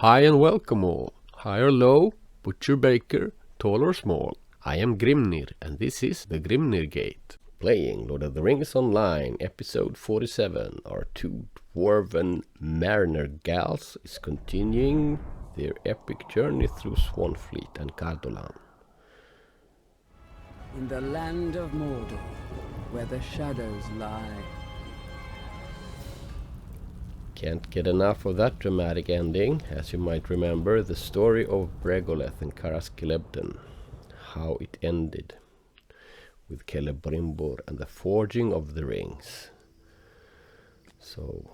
Hi and welcome all, high or low, butcher baker, tall or small. I am Grimnir and this is the Grimnir Gate. Playing Lord of the Rings Online, episode 47. Our two Dwarven mariner gals is continuing their epic journey through Swanfleet and Cardolan. In the land of Mordor, where the shadows lie. Can't get enough of that dramatic ending. As you might remember, the story of Bregoleths and Celebden, how it ended with Celebrimbor and the forging of the rings. So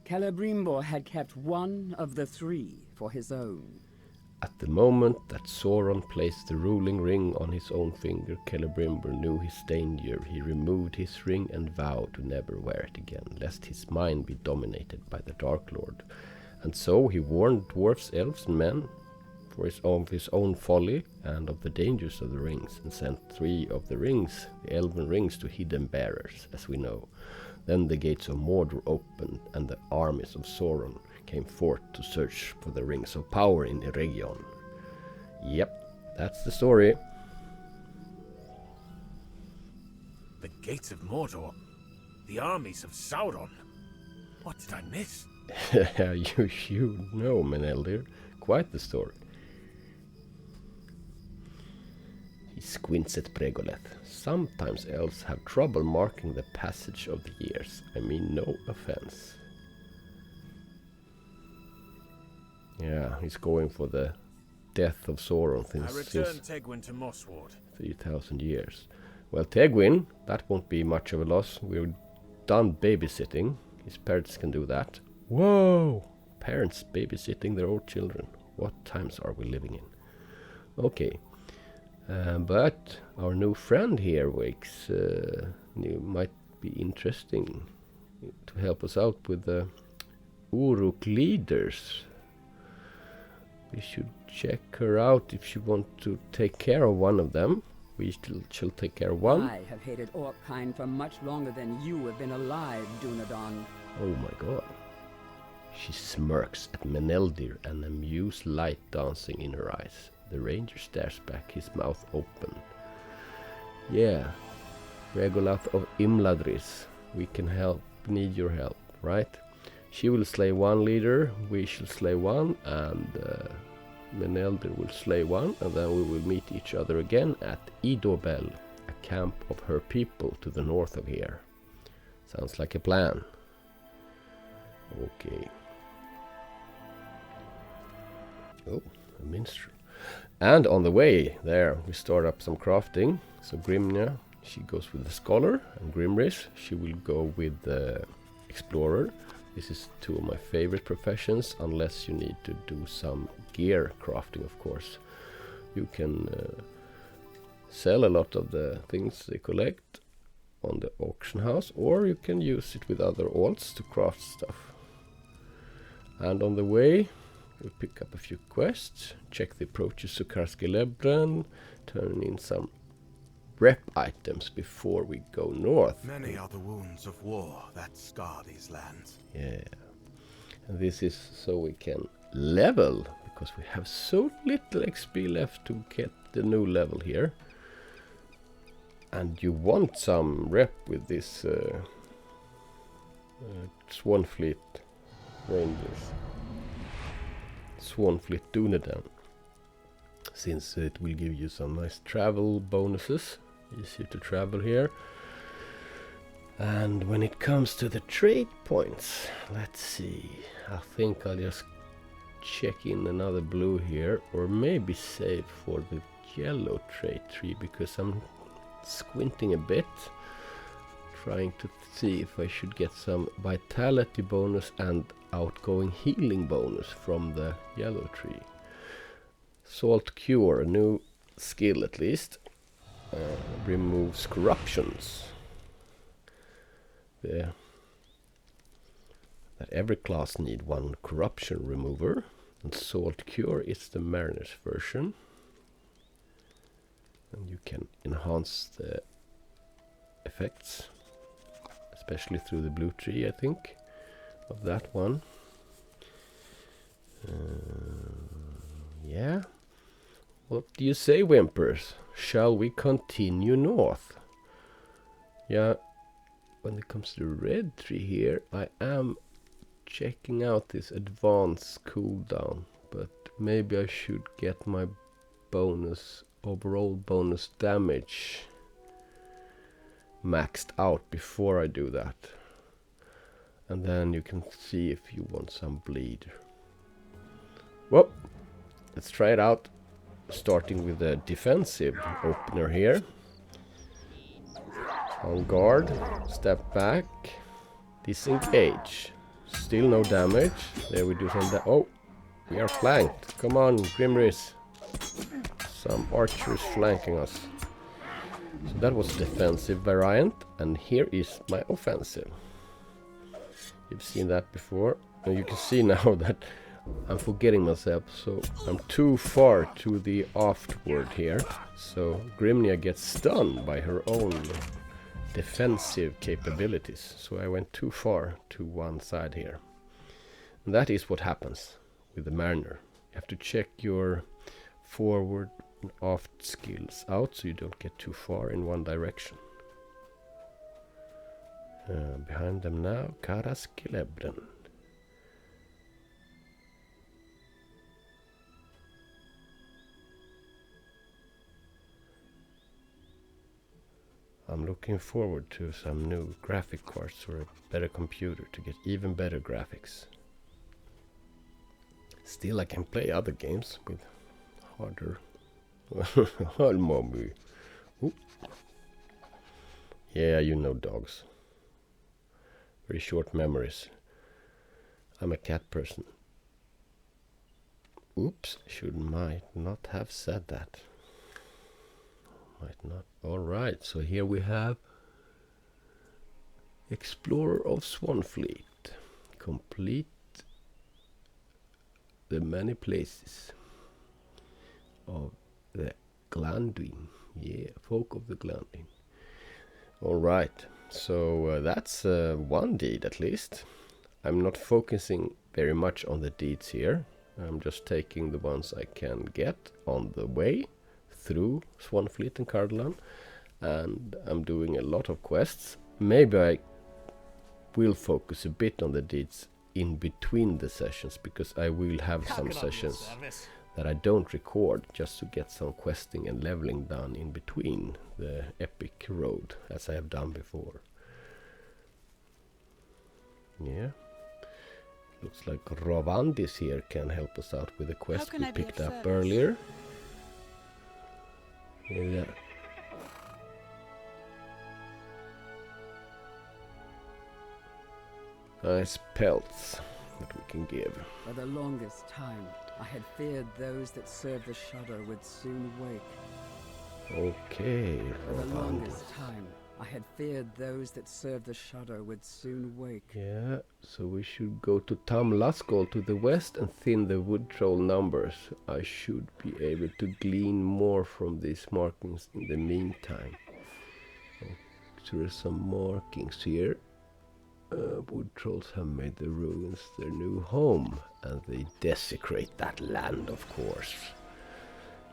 Celebrimbor had kept one of the three for his own. at the moment that Sauron placed the ruling ring on his own finger, Celebrimbor knew his danger. He removed his ring and vowed to never wear it again, lest his mind be dominated by the Dark Lord. And so he warned dwarfs, elves and men of his own folly and of the dangers of the rings, and sent 3 of the rings, the elven rings, to hidden bearers, as we know. Then the gates of Mordor opened, and the armies of Sauron came forth to search for the rings of power in Eregion. Yep, that's the story. The gates of Mordor? The armies of Sauron? What did I miss? you know, Meneldir, quite the story. He squints at Bregoleths. Sometimes elves have trouble marking the passage of the years. I mean, no offense. Yeah, he's going for the death of Sauron I return Tegwin to Mossward. 3,000 years. Well, Tegwin, that won't be much of a loss. We're done babysitting. His parents can do that. Whoa! Parents babysitting their own children. What times are we living in? Okay. But our new friend here might be interesting to help us out with the Uruk leaders. We should check her out if she wants to take care of one of them. She'll take care of one. I have hated Orkkind for much longer than you have been alive, Dunedain. Oh my god. She smirks at Meneldir, an amused light dancing in her eyes. The ranger stares back, his mouth open. Yeah, Bregoleths of Imladris, we can help, need your help, right? She will slay one leader, we shall slay one, and Meneldir will slay one, and then we will meet each other again at Idobel, a camp of her people to the north of here. Sounds like a plan. Okay. Oh, a minstrel. And on the way there, we start up some crafting. So Grimnia, she goes with the scholar, and Grimris, she will go with the explorer. This is 2 of my favorite professions, unless you need to do some gear crafting, of course. You can sell a lot of the things they collect on the auction house, or you can use it with other alts to craft stuff. And on the way, we'll pick up a few quests, check the approaches to Celebden, turn in some rep items before we go north. Many are the wounds of war that scar these lands. Yeah, and this is so we can level, because we have so little XP left to get the new level here. And you want some rep with this Swanfleet Rangers. Swanfleet Dunedain, since it will give you some nice travel bonuses. Easier to travel here. And when it comes to the trade points, let's see, I think I'll just check in another blue here, or maybe save for the yellow trade tree, because I'm squinting a bit, trying to see if I should get some vitality bonus and outgoing healing bonus from the yellow tree. Salt Cure, a new skill at least, removes corruptions. That every class need 1 corruption remover, and Salt Cure is the mariner's version. And you can enhance the effects, especially through the blue tree, I think, of that one. Yeah. What do you say, Whimpers? Shall we continue north? Yeah, when it comes to the red tree here, I am checking out this advanced cooldown, but maybe I should get my overall bonus damage maxed out before I do that. And then you can see if you want some bleed. Well, let's try it out. Starting with the defensive opener here. On guard, step back, disengage. Still no damage. There we do some oh, we are flanked. Come on, Grimris. Some archers flanking us. So that was defensive variant, and here is my offensive. You've seen that before, and you can see now that I'm forgetting myself, so I'm too far to the aftward here. So Grimnia gets stunned by her own defensive capabilities. So I went too far to one side here. And that is what happens with the Mariner. You have to check your forward and aft skills out so you don't get too far in one direction. Behind them now, Karaskilebden. I'm looking forward to some new graphic cards or a better computer to get even better graphics. Still, I can play other games with harder. Mommy. Yeah, you know dogs. Very short memories. I'm a cat person. Oops, might not have said that. Might not. Alright, so here we have Explorer of Swanfleet. Complete the many places of the Glandwin. Yeah, folk of the Glandwin. Alright, so that's one deed at least. I'm not focusing very much on the deeds here. I'm just taking the ones I can get on the way through Swanfleet and Cardolan, and I'm doing a lot of quests. Maybe I will focus a bit on the deeds in between the sessions, because I will have some sessions that I don't record just to get some questing and leveling done in between the epic road, as I have done before. Yeah. Looks like Rovandis here can help us out with a quest we picked up earlier. Yeah. Nice pelts that we can give. For the longest time, I had feared those that serve the shadow would soon wake. Okay, For the longest time, I had feared those that serve the shadow would soon wake. Yeah, so we should go to Tam Laskol to the west and thin the wood troll numbers. I should be able to glean more from these markings in the meantime. So there's some markings here. Wood trolls have made the ruins their new home, and they desecrate that land, of course.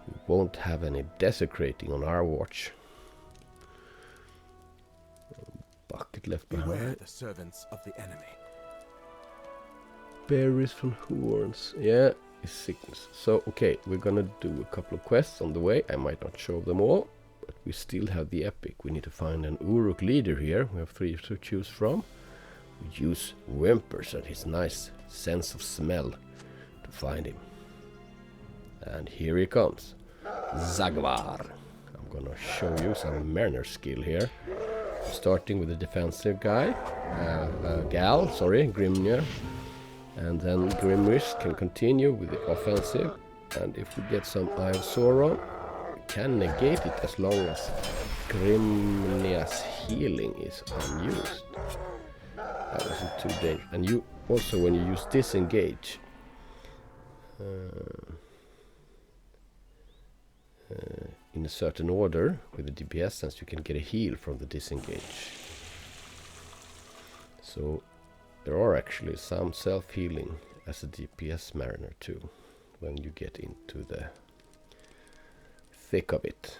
We won't have any desecrating on our watch. Bucket left behind. Beware the servants of the enemy. Berries from horns. Yeah, it's sickness. So, okay, we're gonna do a couple of quests on the way. I might not show them all, but we still have the epic. We need to find an Uruk leader here. We have 3 to choose from. We use Whimpers and his nice sense of smell to find him. And here he comes. Zagvar. I'm gonna show you some Mariner skill here. Starting with the defensive guy, Grimnir, and then Grimris can continue with the offensive, and if we get some Eye of Sauron, we can negate it as long as Grimnia's healing is unused. That wasn't too dangerous. And you also, when you use disengage, in a certain order with the DPS sense, you can get a heal from the disengage. So there are actually some self-healing as a DPS mariner too, when you get into the thick of it.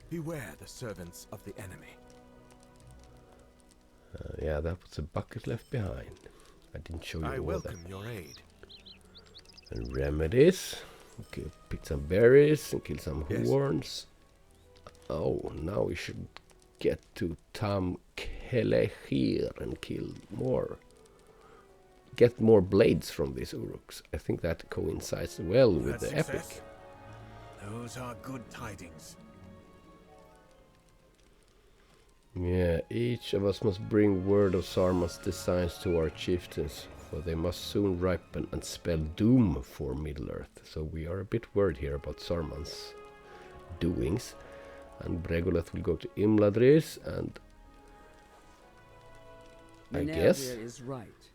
Beware the servants of the enemy. Yeah, that was a bucket left behind. I didn't show you I all welcome that. your aid. And remedies. Okay, pick some berries and kill some Yes. horns. Oh, now we should get to Tam Kelehir and kill more. Get more blades from these Uruks. I think that coincides well with the That's epic. success. Those are good tidings. Yeah, each of us must bring word of Saruman's designs to our chieftains, for they must soon ripen and spell doom for Middle-earth. So we are a bit worried here about Saruman's doings. And Bregoleths will go to Imladris, and I guess Minerva is right.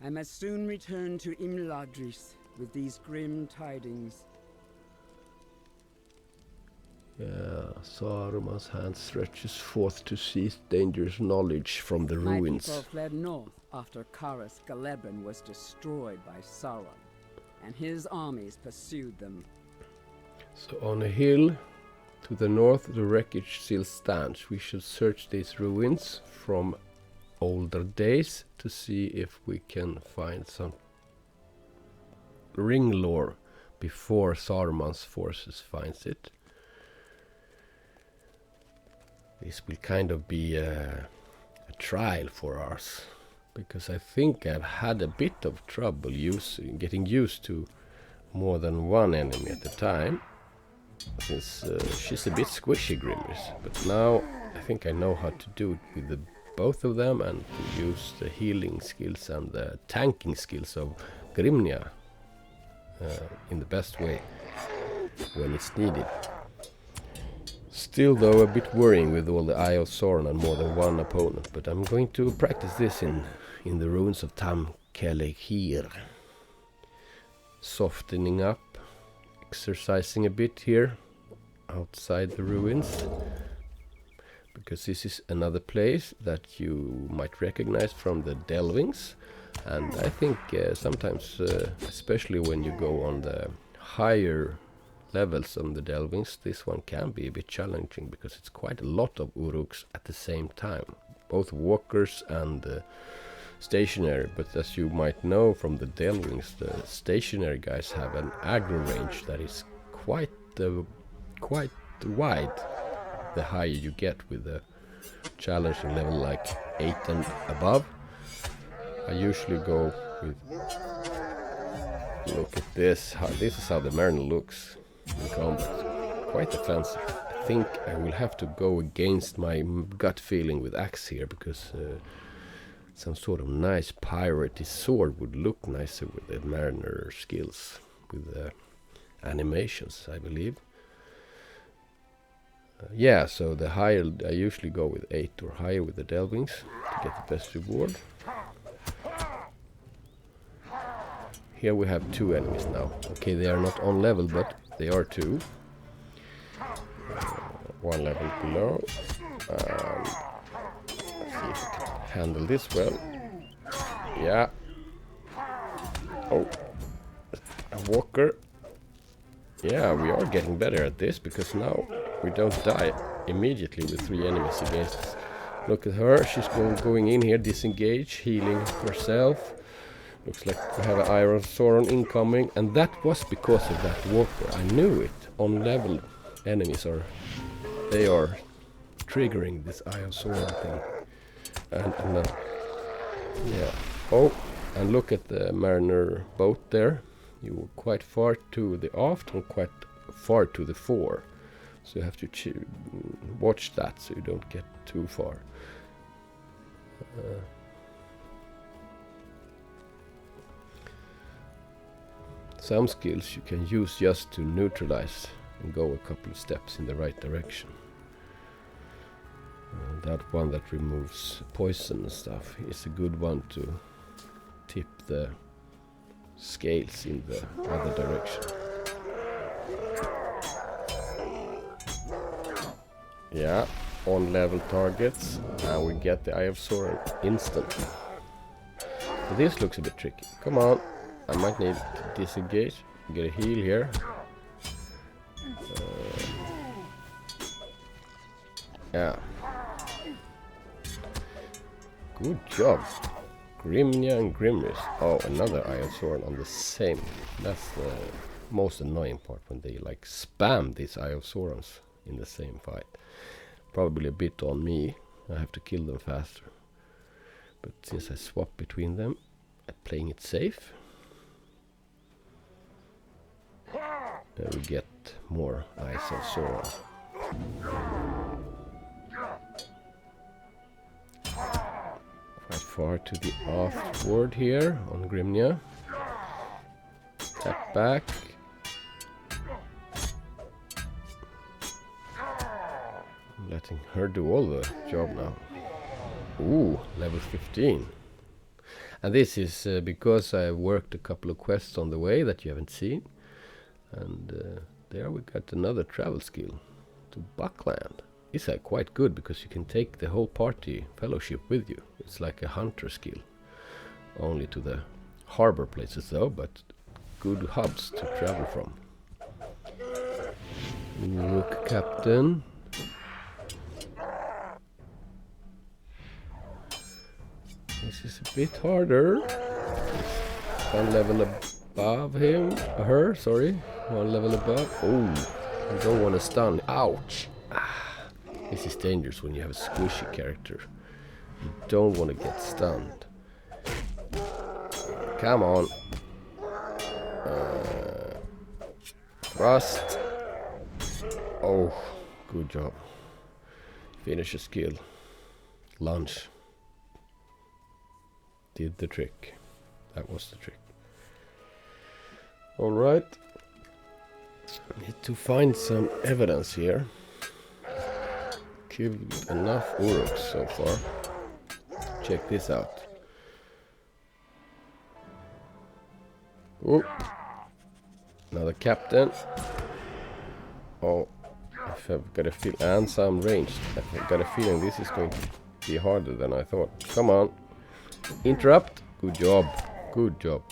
I must soon return to Imladris with these grim tidings. yeah, Saruman's hand stretches forth to seize dangerous knowledge from the My ruins. people fled north after Karas Galebin was destroyed by Sauron, and his armies pursued them. So on a hill to the north, the wreckage still stands. We should search these ruins from older days to see if we can find some ring lore before Saruman's forces finds it. This will kind of be a trial for us, because I think I've had a bit of trouble getting used to more than one enemy at a time. Since she's a bit squishy, Grimris, but now I think I know how to do it with both of them, and to use the healing skills and the tanking skills of Grimnia in the best way when it's needed. Still though a bit worrying with all the Eye of Sauron and more than one opponent, but I'm going to practice this in the ruins of Tam Kelehir. Softening up, exercising a bit here outside the ruins, because this is another place that you might recognize from the delvings, and I think sometimes especially when you go on the higher levels on the delvings, this one can be a bit challenging because it's quite a lot of Uruks at the same time, both walkers and stationary. But as you might know from the delvings, the stationary guys have an aggro range that is quite wide the higher you get with a challenging level like 8 and above. I usually go with, look at this, this is how the Mariner looks in combat, quite offensive. I think I will have to go against my gut feeling with axe here, because some sort of nice piratey sword would look nicer with the Mariner skills, with the animations, I believe. Yeah, so the higher, I usually go with 8 or higher with the delvings to get the best reward. Here we have 2 enemies now. Okay, they are not on level, but they are 2. 1 level below. Let's see if we can handle this well. Yeah. Oh, a walker. Yeah, we are getting better at this, because now we don't die immediately with 3 enemies against us. Look at her, she's going in here, disengage, healing herself. Looks like we have an Iron Sauron incoming, and that was because of that walker. I knew it. On level enemies are triggering this Iron Sauron thing. And yeah. Oh, and look at the Mariner boat there. You were quite far to the aft and quite far to the fore. So you have to watch that so you don't get too far. Some skills you can use just to neutralize and go a couple of steps in the right direction. That one that removes poison and stuff is a good one to tip the scales in the other direction. Yeah, on level targets, and we get the Eye of Sauron instantly. So this looks a bit tricky. Come on. I might need to disengage. Get a heal here. Yeah. Good job. Grimnia and Grimris. Oh, another Iron Sword on the same. That's the most annoying part, when they like spam these Iron Swords in the same fight. Probably a bit on me. I have to kill them faster. But since I swap between them, I'm playing it safe. We get more Eyes of Sauron. Quite far to the aftward here on Grimnia. Tap back. I'm letting her do all the job now. Ooh, level 15. And this is because I worked a couple of quests on the way that you haven't seen. And there we got another travel skill to Buckland. It's quite good because you can take the whole party fellowship with you. It's like a hunter skill. Only to the harbor places though, but good hubs to travel from. Uruk captain. This is a bit harder. One level above him. Her, sorry. One level above. Oh, I don't want to stun. Ouch. This is dangerous when you have a squishy character. You don't want to get stunned. Come on. Thrust. Oh, good job. Finish a skill. Lunge. Did the trick. That was the trick. Alright. Need to find some evidence here. Killed enough Uruks so far. Check this out. Oh, another captain. Oh, I've got a feel, and some ranged. I've got a feeling this is going to be harder than I thought. Come on, interrupt. Good job. Good job.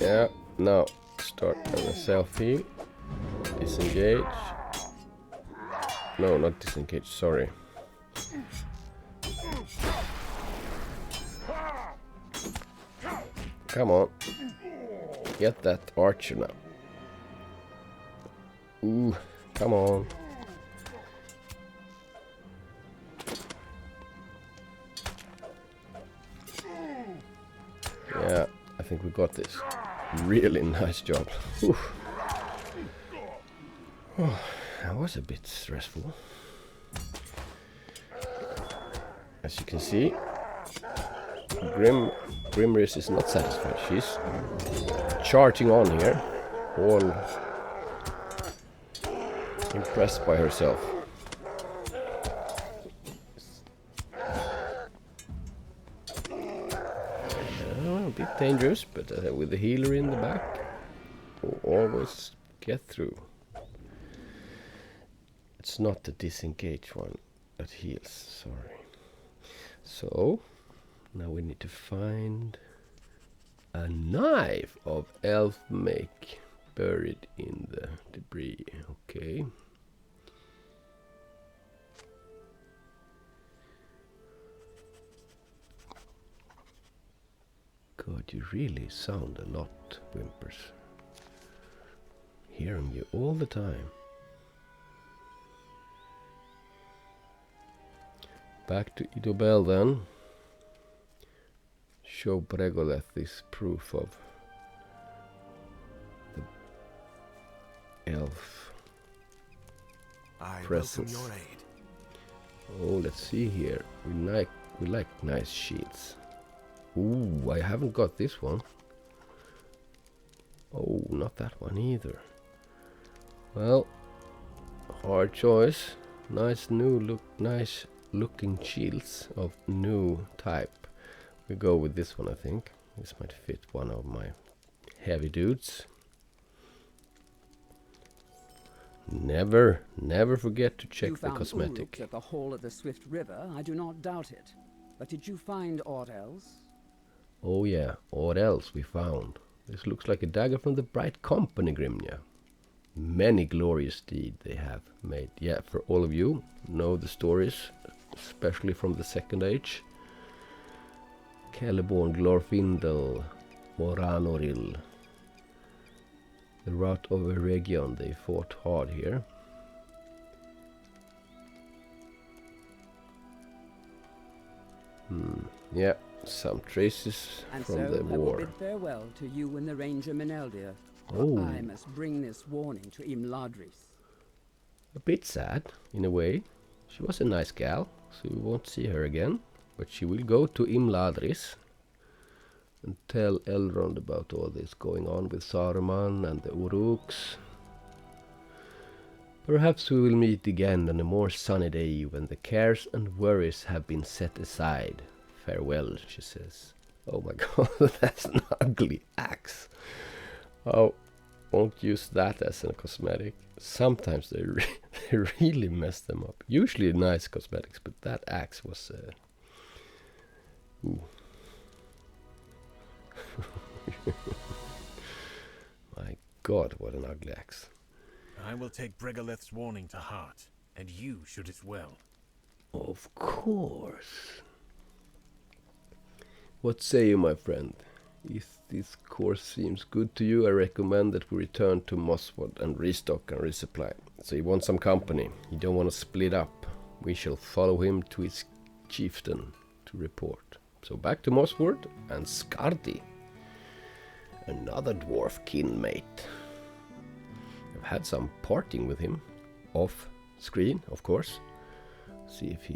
Yeah. Now start on a self heal. Disengage. No, not disengage. Sorry. Come on. Get that archer now. Ooh, come on. Yeah, I think we got this. Really nice job. Whew. Oh, that was a bit stressful. As you can see, Grimris is not satisfied. She's charging on here, all impressed by herself. A bit dangerous, but with the healer in the back, we'll always get through. It's not the disengaged one that heals, sorry. So now we need to find a knife of elf make buried in the debris. Okay. God, you really sound a lot, Whimpers. Hearing you all the time. Back to Idobel then. Show Bregoleths this proof of the elf presence. Welcome your aid. Oh, let's see here. We like nice shields. Ooh, I haven't got this one. Oh, not that one either. Well, hard choice. Nice looking shields of new type. We go with this one, I think. This might fit one of my heavy dudes. Never forget to check the cosmetic. Uruks at the hall at the Swift River. I do not doubt it. But did you find aught else? Oh yeah, what else we found? This looks like a dagger from the Bright Company, Grimnia. Many glorious deeds they have made. Yeah, for all of you know the stories, especially from the Second Age. Celeborn, Glorfindel, Moranoril. The rout of a region, they fought hard here. Yeah, some traces And from so the I will war. bid farewell to you and the ranger Meneldir. Oh. I must bring this warning to Imladris. A bit sad, in a way. She was a nice gal, so we won't see her again. But she will go to Imladris and tell Elrond about all this going on with Saruman and the Uruks. Perhaps we will meet again on a more sunny day when the cares and worries have been set aside. Farewell, she says. Oh my god, that's an ugly axe. Oh, won't use that as a cosmetic. Sometimes they really mess them up. Usually nice cosmetics, but that axe was... ooh. My god, what an ugly axe. I will take Bregoleth's warning to heart, and you should as well. Of course. What say you, my friend? If this course seems good to you, I recommend that we return to Mosswood and restock and resupply. So you want some company. You don't want to split up. We shall follow him to his chieftain to report. So back to Mosswood and Skardi. Another dwarf kinmate. I've had some parting with him. Off screen, of course. See if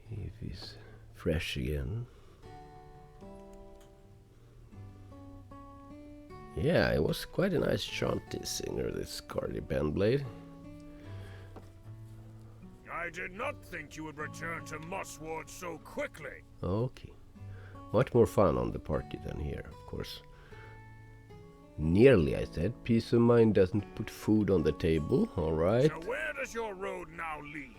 if he's fresh again. Yeah, it was quite a nice chanty singer, this Skardi Bendblade. I did not think you would return to Mosswood so quickly. Okay. Much more fun on the party than here, of course. Nearly, I said. Peace of mind doesn't put food on the table, alright. So where does your road now lead?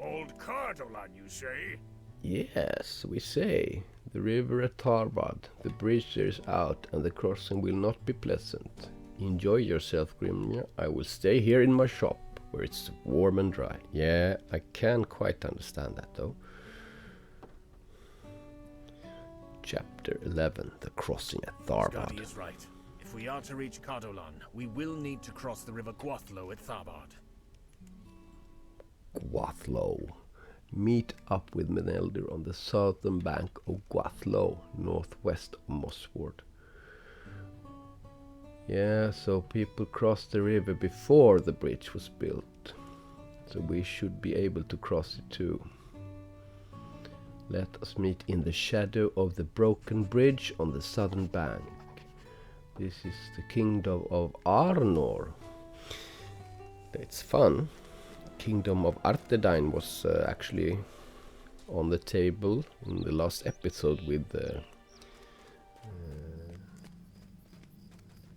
Old Cardolan, you say? Yes, we say. The river at Tharbad. The bridge there is out, and the crossing will not be pleasant. Enjoy yourself, Grimnia. I will stay here in my shop, where it's warm and dry. Yeah, I can quite understand that, though. Chapter 11. The crossing at Tharbad. Skadi is right. If we are to reach Cardolan, we will need to cross the river Gwathlo at Tharbad. Gwathlo. Meet up with Meneldir on the southern bank of Gwathlo, northwest of Mosswood. Yeah, so people crossed the river before the bridge was built. So we should be able to cross it too. Let us meet in the shadow of the broken bridge on the southern bank. This is the kingdom of Arnor. It's fun. Kingdom of Arthedain was actually on the table in the last episode with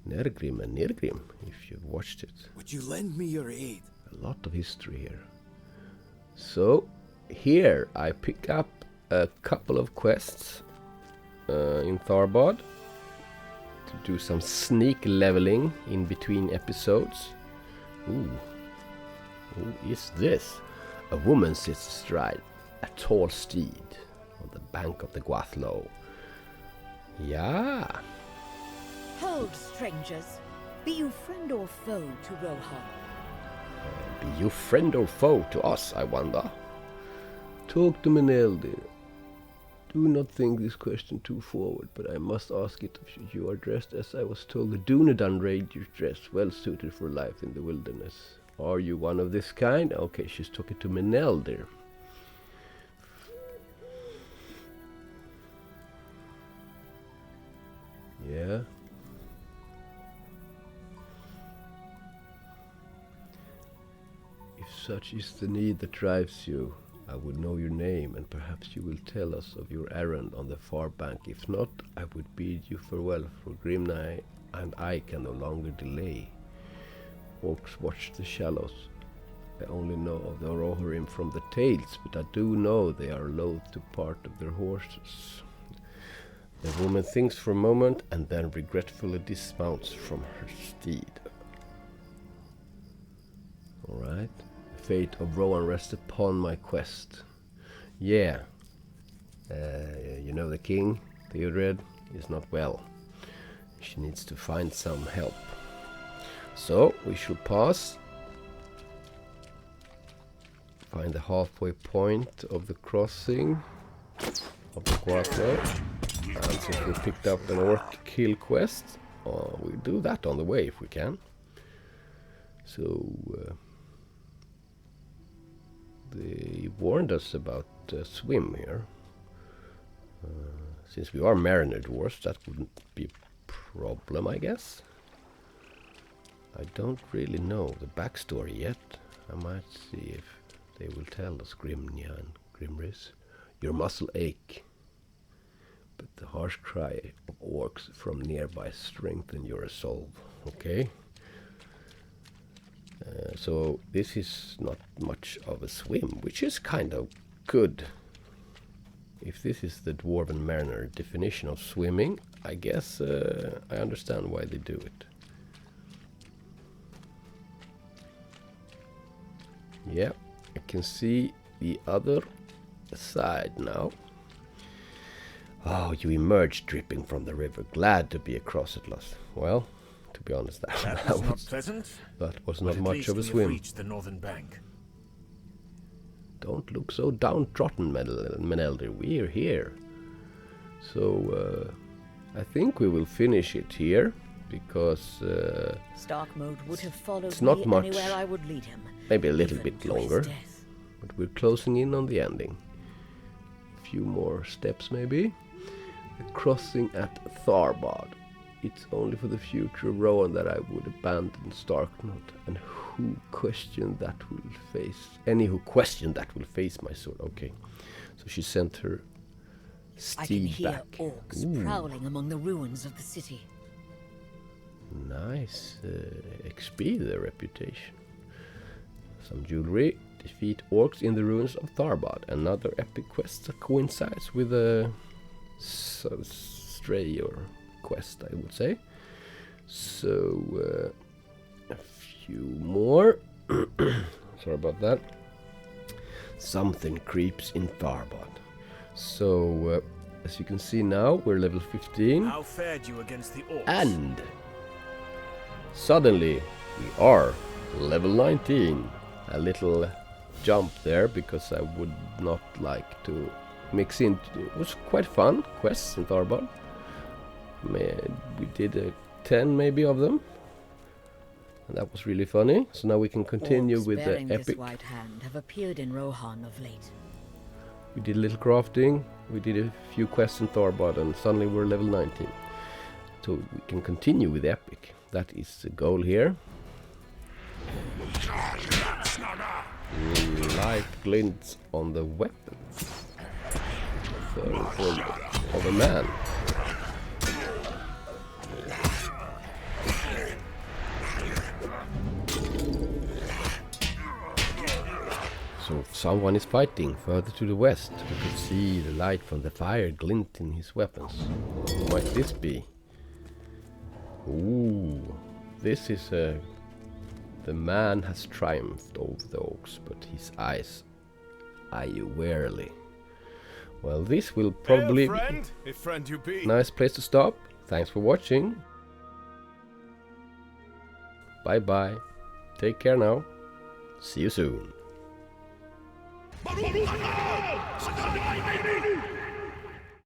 Nergrim and Nirgrim, if you've watched it. Would you lend me your aid? A lot of history here. So here I pick up a couple of quests in Tharbad to do some sneak leveling in between episodes. Ooh. Who is this? A woman sits astride a tall steed on the bank of the Gwathlo. Yeah. Hold, strangers. Be you friend or foe to Rohan? Be you friend or foe to us, I wonder? Talk to Meneldir. Do not think this question too forward, but I must ask it if you are dressed as I was told the Dunedain rangers dress, well suited for life in the wilderness. Are you one of this kind? Okay, she's talking to Meneldir. Yeah. If such is the need that drives you, I would know your name, and perhaps you will tell us of your errand on the far bank. If not, I would bid you farewell, for Grimnir and I can no longer delay. Orcs watch the shallows. I only know of the Rohirrim from the tales, but I do know they are loath to part of their horses. The woman thinks for a moment and then regretfully dismounts from her steed. Alright. The fate of Rohan rests upon my quest. Yeah. You know, the king, Theodred, is not well. She needs to find some help. So we shall pause. Find the halfway point of the crossing of the Guatlo. And since we picked up an orc kill quest, we'll do that on the way if we can. So they warned us about swim here. Since we are mariner dwarves, that wouldn't be a problem, I guess. I don't really know the backstory yet. I might see if they will tell us, Grimnia and Grimris. Your muscle ache, but the harsh cry of orcs from nearby strengthen your resolve. Okay. So this is not much of a swim, which is kind of good. If this is the Dwarven mariner definition of swimming, I guess I understand why they do it. Yeah, I can see the other side now. Oh, you emerged dripping from the river, glad to be across at last. Well, to be honest, that was not pleasant. That was not much of a swim. Reached the northern bank. Don't look so downtrodden, Menelder. We're here. So I think we will finish it here because Starkmode would have followed it's not me much. anywhere I would lead him. Maybe a little even bit to his longer, death. but we're closing in on the ending. A few more steps, maybe. The crossing at Tharbad. It's only for the future of Rohan that I would abandon Starkmode, and who questioned that will face any who questioned that will face my sword. Okay, so she sent her I can steed hear back. orcs Ooh, prowling among the ruins of the city. nice XP, their reputation. Some jewelry. Defeat orcs in the ruins of Tharbad. Another epic quest that coincides with a stray or quest, I would say. So a few more. Sorry about that. Something creeps in Tharbad. So as you can see now, we're level 15. How fared you against the orcs? And suddenly we are level 19. A little jump there because I would not like to mix in. It was quite fun quests in Tharbad. We did 10 maybe of them, and that was really funny. So now we can continue Orcs with the bearing epic. this white hand have appeared in Rohan of late. We did a little crafting. We did a few quests in Tharbad, and suddenly we're level 19. So we can continue with the epic. That is the goal here. Light glints on the weapon. Third form of a man. So someone is fighting further to the west. We could see the light from the fire glint in his weapons. Who might this be? Ooh, this is a... The man has triumphed over the orcs, but his eyes eye you warily. Well, this will probably be if friend you be. a nice place to stop. Thanks for watching. Bye bye. Take care now. See you soon.